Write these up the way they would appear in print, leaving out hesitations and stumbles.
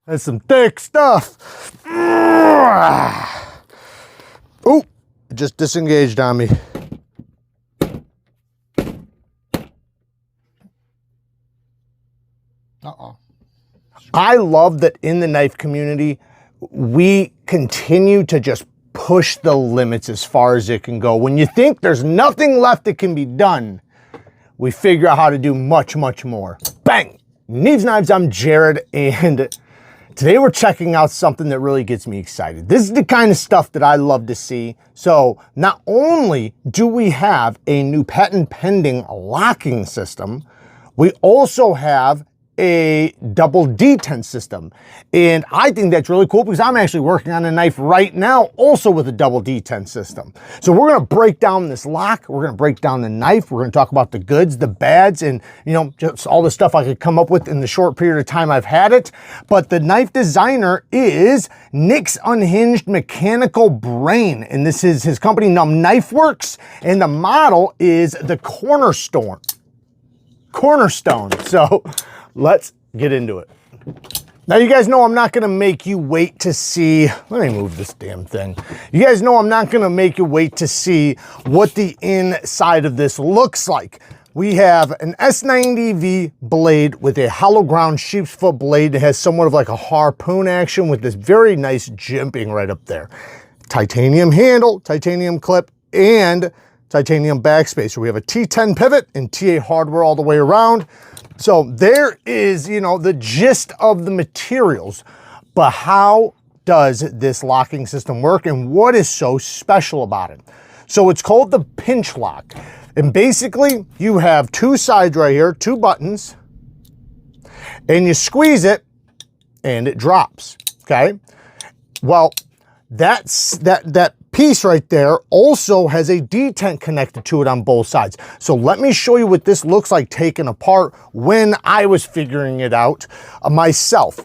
That's some thick stuff. Oh, it just disengaged on me. Uh-oh. I love that in the knife community, we continue to just push the limits as far as it can go. When you think there's nothing left that can be done, we figure out how to do much, much more. Bang! Neeves Knives, I'm Jared, and today we're checking out something that really gets me excited. This is the kind of stuff that I love to see. So not only do we have a new patent pending locking system, we also have a double detent system. And I think that's really cool because I'm actually working on a knife right now also with a double detent system. So we're gonna break down this lock, we're gonna break down the knife, we're gonna talk about the goods, the bads, and just all the stuff I could come up with in the short period of time I've had it. But the knife designer is Nick's Unhinged Mechanical Brain, and this is his company N.U.M. KnifeWorks, and the model is the Cornerstone. So let's get into it. Now, you guys know I'm not gonna make you wait to see, let me move this damn thing. You guys know I'm not gonna make you wait to see what the inside of this looks like. We have an S90V blade with a hollow ground sheep's foot blade that has somewhat of like a harpoon action with this very nice jimping right up there. Titanium handle, titanium clip, and titanium backspacer. We have a T10 pivot and TA hardware all the way around. So there is, the gist of the materials, but how does this locking system work and what is so special about it? So it's called the pinch lock. And basically you have two sides right here, two buttons, and you squeeze it and it drops, okay? Well, that piece right there also has a detent connected to it on both sides. So let me show you what this looks like taken apart when I was figuring it out myself.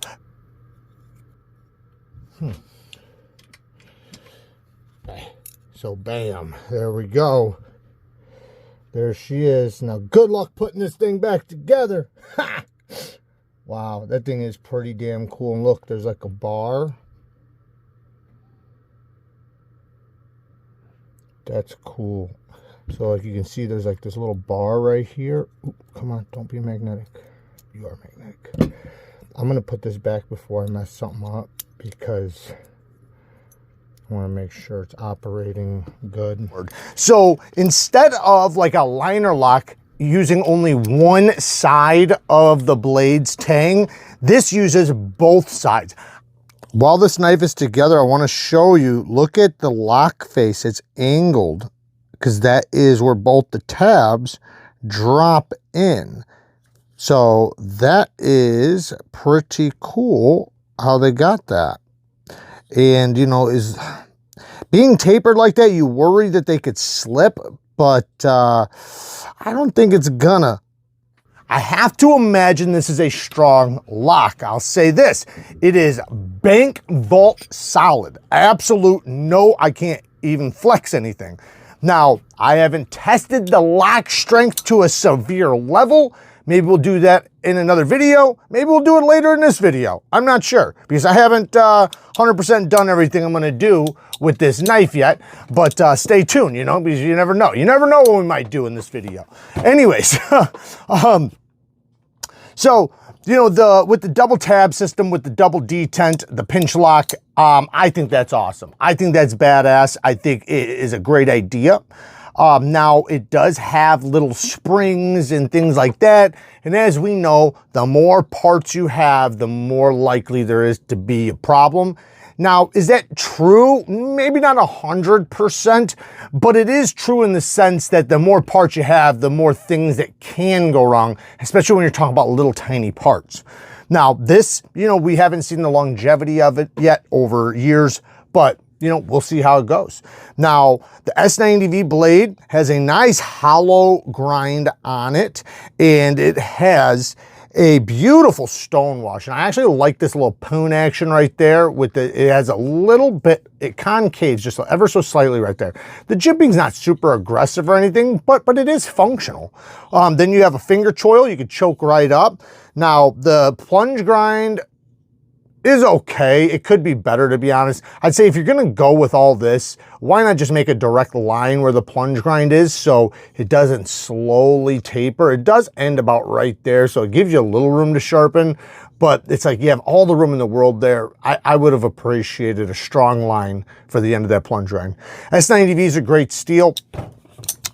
So bam, there we go. There she is. Now good luck putting this thing back together. Wow, that thing is pretty damn cool. And look, there's like a bar. That's cool. So like you can see there's like this little bar right here. Ooh, come on, don't be magnetic. You are magnetic. I'm gonna put this back before I mess something up because I want to make sure it's operating good. So instead of like a liner lock using only one side of the blade's tang, this uses both sides. While this knife is together, I want to show you, look at the lock face. It's angled because that is where both the tabs drop in. So that is pretty cool how they got that. And, is being tapered like that, you worry that they could slip, but I don't think it's gonna. I have to imagine this is a strong lock. I'll say this, it is bank vault solid. Absolute no, I can't even flex anything. Now, I haven't tested the lock strength to a severe level. Maybe we'll do that in another video. Maybe we'll do it later in this video. I'm not sure because I haven't 100% done everything I'm gonna do with this knife yet, but stay tuned, because you never know. You never know what we might do in this video. Anyways, so, with the double tab system, with the double detent, the pinch lock, I think that's awesome. I think that's badass. I think it is a great idea. Now, it does have little springs and things like that. And as we know, the more parts you have, the more likely there is to be a problem. Now, is that true? Maybe not 100%, but it is true in the sense that the more parts you have, the more things that can go wrong, especially when you're talking about little tiny parts. Now, this, we haven't seen the longevity of it yet over years, but we'll see how it goes. Now, the S90V blade has a nice hollow grind on it, and it has a beautiful stone wash. And I actually like this little poon action right there with it has a little bit, it concaves just ever so slightly right there. The jimping's not super aggressive or anything, but it is functional. Then you have a finger choil, you can choke right up. Now, the plunge grind is okay. It could be better, to be honest. I'd say if you're gonna go with all this, why not just make a direct line where the plunge grind is so it doesn't slowly taper. It does end about right there, so it gives you a little room to sharpen, but it's like you have all the room in the world there. I would have appreciated a strong line for the end of that plunge grind. S90V is a great steel,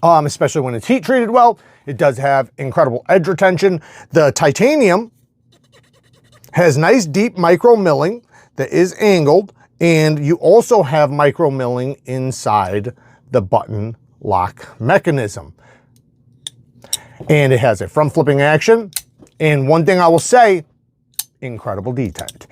especially when it's heat treated well. It does have incredible edge retention. The titanium has nice deep micro milling that is angled, and you also have micro milling inside the button lock mechanism. And it has a front flipping action. And one thing I will say, incredible detent.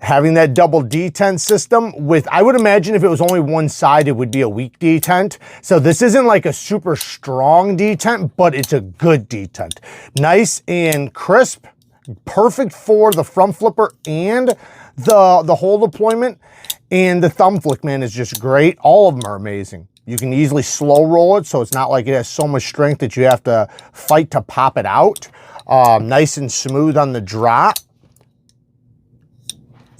Having that double detent system with, I would imagine if it was only one side, it would be a weak detent. So this isn't like a super strong detent, but it's a good detent. Nice and crisp. Perfect for the front flipper and the hole deployment, and the thumb flick, man, is just great. All of them are amazing. You can easily slow roll it, so it's not like it has so much strength that you have to fight to pop it out. Nice and smooth on the drop.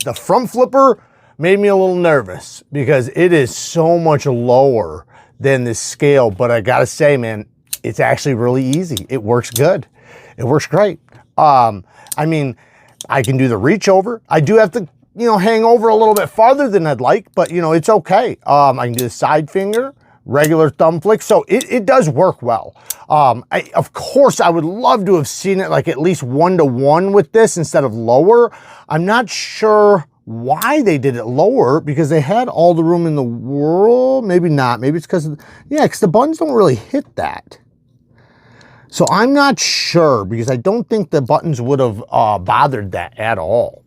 The front flipper made me a little nervous because it is so much lower than this scale, but I gotta say, man, it's actually really easy. It works good. It works great. I mean, I can do the reach over. I do have to, you know, hang over a little bit farther than I'd like, but you know, it's okay. I can do the side finger, regular thumb flick. So it does work well. Of course, I would love to have seen it like at least 1-to-1 with this instead of lower. I'm not sure why they did it lower, because they had all the room in the world. Maybe not. Maybe it's because, yeah, because the buttons don't really hit that. So I'm not sure, because I don't think the buttons would have bothered that at all.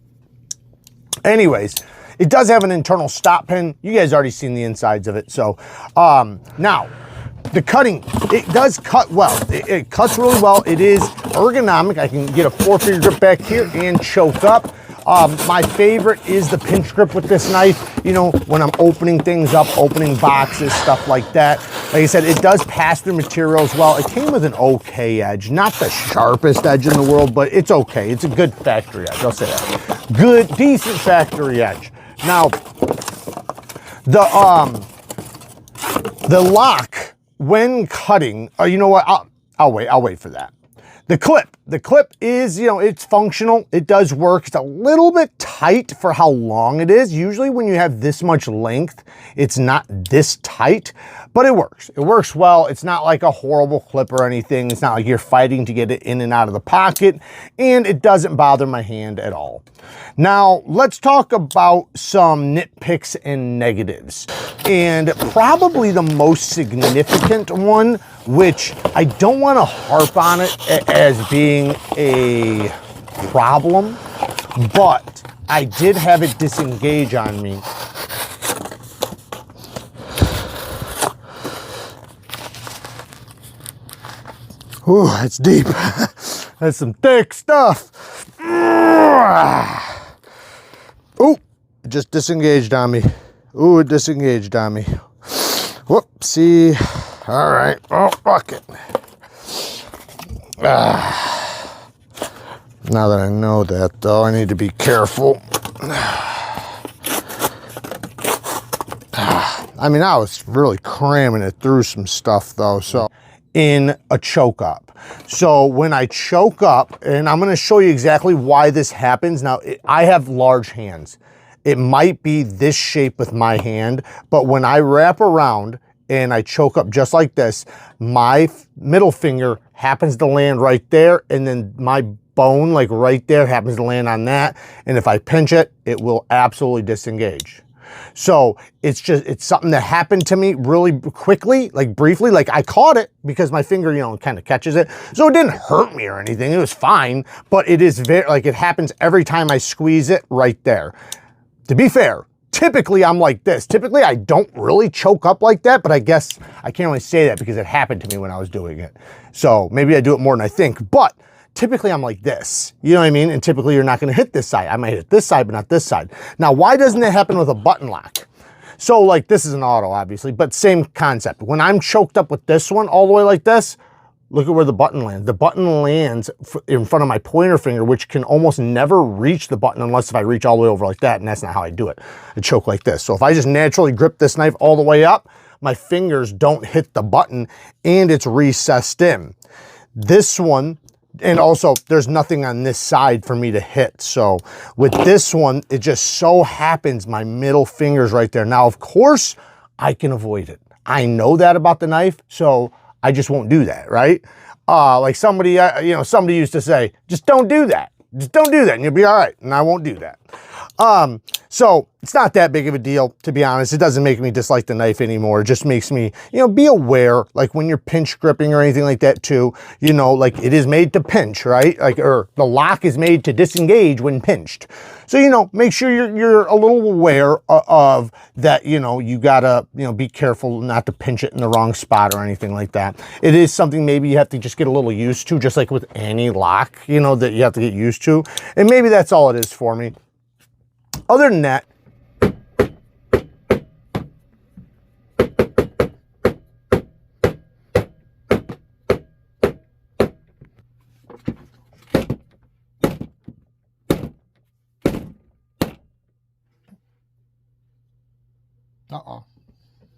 Anyways, it does have an internal stop pin. You guys already seen the insides of it. So now, the cutting, it does cut well. It cuts really well. It is ergonomic. I can get a 4-finger grip back here and choke up. My favorite is the pinch grip with this knife. You know, when I'm opening things up, opening boxes, stuff like that. Like I said, it does pass through materials well. It came with an okay edge, not the sharpest edge in the world, but it's okay. It's a good factory edge, I'll say that. Good, decent factory edge. Now, the lock when cutting, you know what? I'll wait for that. The clip is, you know, it's functional. It does work. It's a little bit tight for how long it is. Usually when you have this much length, it's not this tight, but it works. It works well. It's not like a horrible clip or anything. It's not like you're fighting to get it in and out of the pocket, and it doesn't bother my hand at all. Now, let's talk about some nitpicks and negatives. And probably the most significant one, which I don't want to harp on it as being a problem, but I did have it disengage on me. Ooh, that's deep. That's some thick stuff. Ooh, it just disengaged on me. Ooh, it disengaged on me. Whoopsie. All right. Oh, fuck it. Now that I know that, though, I need to be careful. I mean, I was really cramming it through some stuff, though, so in a choke up. So when I choke up, and I'm going to show you exactly why this happens. Now, I have large hands. It might be this shape with my hand, but when I wrap around and I choke up just like this, my middle finger happens to land right there, and then my bone, like right there, happens to land on that. And if I pinch it, it will absolutely disengage. So it's something that happened to me really quickly, like briefly. Like I caught it because my finger, you know, kind of catches it. So it didn't hurt me or anything. It was fine, but it is very, like it happens every time I squeeze it right there. To be fair, typically I'm like this. Typically I don't really choke up like that, but I guess I can't really say that because it happened to me when I was doing it. So maybe I do it more than I think, but typically I'm like this, you know what I mean? And typically you're not gonna hit this side. I might hit this side, but not this side. Now, why doesn't it happen with a button lock? So like this is an auto, obviously, but same concept. When I'm choked up with this one all the way like this, look at where the button lands. The button lands in front of my pointer finger, which can almost never reach the button unless if I reach all the way over like that, and that's not how I do it. I choke like this. So if I just naturally grip this knife all the way up, my fingers don't hit the button and it's recessed in. This one, and also there's nothing on this side for me to hit. So with this one, it just so happens my middle finger's right there. Now, of course, I can avoid it. I know that about the knife, so I just won't do that, right? Like somebody, somebody used to say, just don't do that. Just don't do that and you'll be all right. And I won't do that. So it's not that big of a deal, to be honest. It doesn't make me dislike the knife anymore. It just makes me, be aware, like when you're pinch gripping or anything like that too, like it is made to pinch, right? Like, or the lock is made to disengage when pinched. So, make sure you're a little aware of that, you gotta, be careful not to pinch it in the wrong spot or anything like that. It is something maybe you have to just get a little used to, just like with any lock, that you have to get used to. And maybe that's all it is for me. Other than that,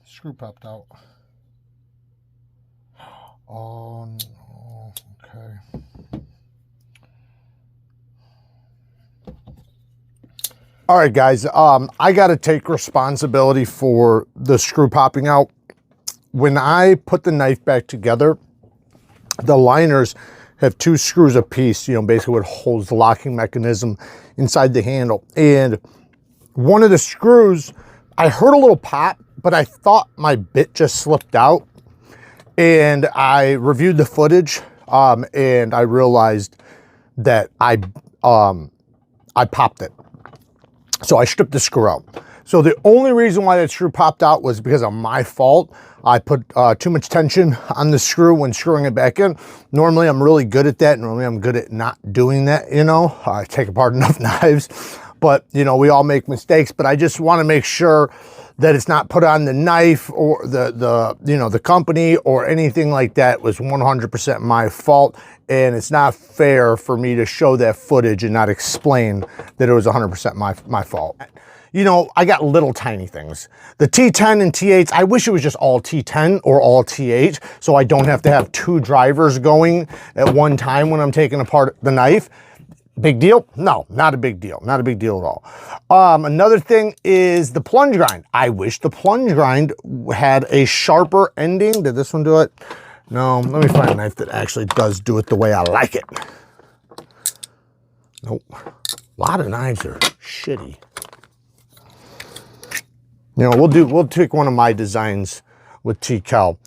screw popped out. Oh no, okay. All right, guys, I got to take responsibility for the screw popping out. When I put the knife back together, the liners have 2 screws apiece, basically what holds the locking mechanism inside the handle. And one of the screws, I heard a little pop, but I thought my bit just slipped out. And I reviewed the footage, and I realized that I popped it. So I stripped the screw out. So the only reason why that screw popped out was because of my fault. I put too much tension on the screw when screwing it back in. Normally I'm really good at that. Normally I'm good at not doing that, I take apart enough knives, but we all make mistakes, but I just want to make sure that it's not put on the knife or the company or anything like that. It was 100% my fault. And it's not fair for me to show that footage and not explain that it was 100% my fault. I got little tiny things. The T10 and T8s, I wish it was just all T10 or all T8, so I don't have to have 2 drivers going at one time when I'm taking apart the knife. Big deal? No, not a big deal. Not a big deal at all. Another thing is the plunge grind. I wish the plunge grind had a sharper ending. Did this one do it? No, let me find a knife that actually does do it the way I like it. Nope. A lot of knives are shitty. We'll take one of my designs with T-Cal.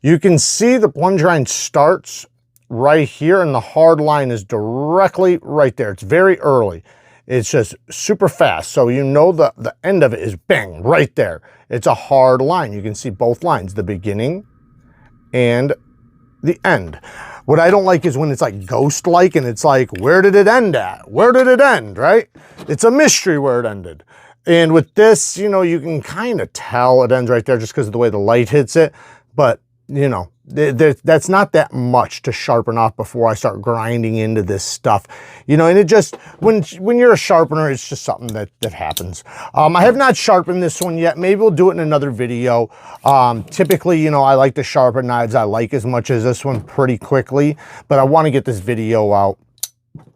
You can see the plunge grind starts right here and the hard line is directly right there. It's very early. It's just super fast. So the end of it is bang, right there. It's a hard line. You can see both lines, the beginning and the end. What I don't like is when it's like ghost-like and it's like, where did it end at? Where did it end, right? It's a mystery where it ended. And with this, you can kind of tell it ends right there just because of the way the light hits it. But, that's not that much to sharpen off before I start grinding into this stuff. And it just, when you're a sharpener, it's just something that happens. I have not sharpened this one yet. Maybe we'll do it in another video. Typically, I like to sharpen knives I like as much as this one pretty quickly, but I want to get this video out.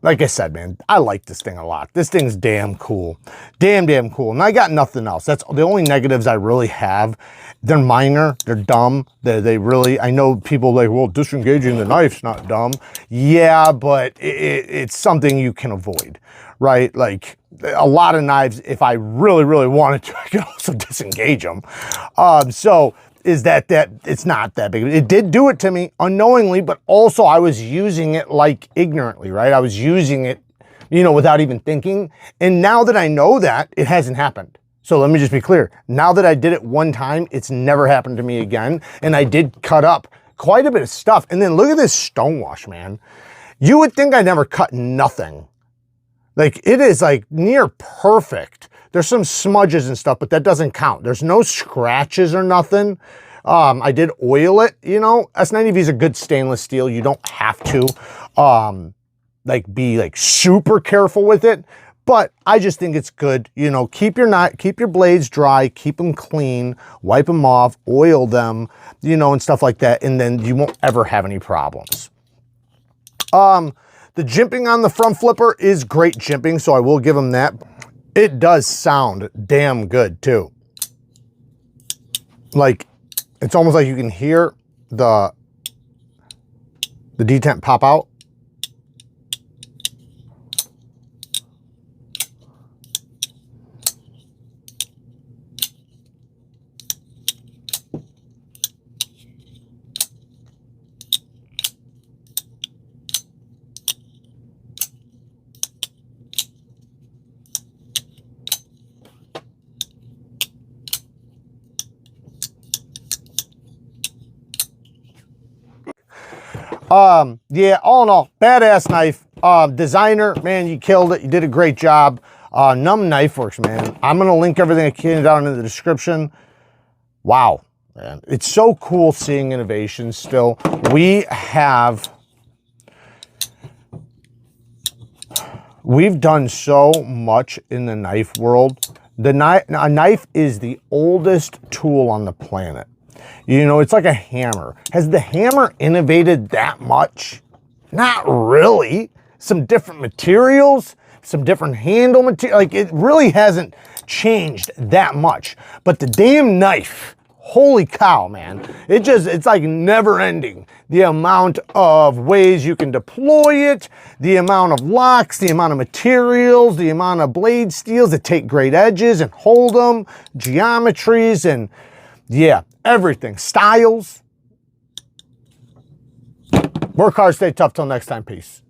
Like I said, man, I like this thing a lot. This thing's damn cool. Damn cool. And I got nothing else. That's the only negatives I really have. They're minor. They're dumb. They really, I know people like, well, disengaging the knife's not dumb. Yeah, but it's something you can avoid, right? Like a lot of knives, if I really, really wanted to, I could also disengage them. So is that it's not that big. It did do it to me unknowingly, but also I was using it like ignorantly, right? I was using it, without even thinking. And now that I know that, it hasn't happened. So let me just be clear. Now that I did it one time, it's never happened to me again. And I did cut up quite a bit of stuff. And then look at this stonewash, man. You would think I never cut nothing. Like it is like near perfect. There's some smudges and stuff, but that doesn't count. There's no scratches or nothing. I did oil it, you know. S90V is a good stainless steel. You don't have to like be like super careful with it, but I just think it's good. You know, keep your blades dry, keep them clean, wipe them off, oil them, you know, and stuff like that, and then you won't ever have any problems. The jimping on the front flipper is great jimping, so I will give them that. It does sound damn good too. Like, it's almost like you can hear the detent pop out. Yeah, all in all, badass knife. Designer, man, you killed it. You did a great job. N.U.M.B KnifeWorks, man. I'm going to link everything I can down in the description. Wow, man. It's so cool seeing innovation still. We've done so much in the knife world. A knife is the oldest tool on the planet. You know, it's like a hammer. Has the hammer innovated that much? Not really. Some different materials, some different handle material. Like, it really hasn't changed that much. But the damn knife, holy cow, man. It's like never ending. The amount of ways you can deploy it, the amount of locks, the amount of materials, the amount of blade steels that take great edges and hold them, geometries, and yeah, everything. Styles. Work hard, stay tough. Till next time, peace.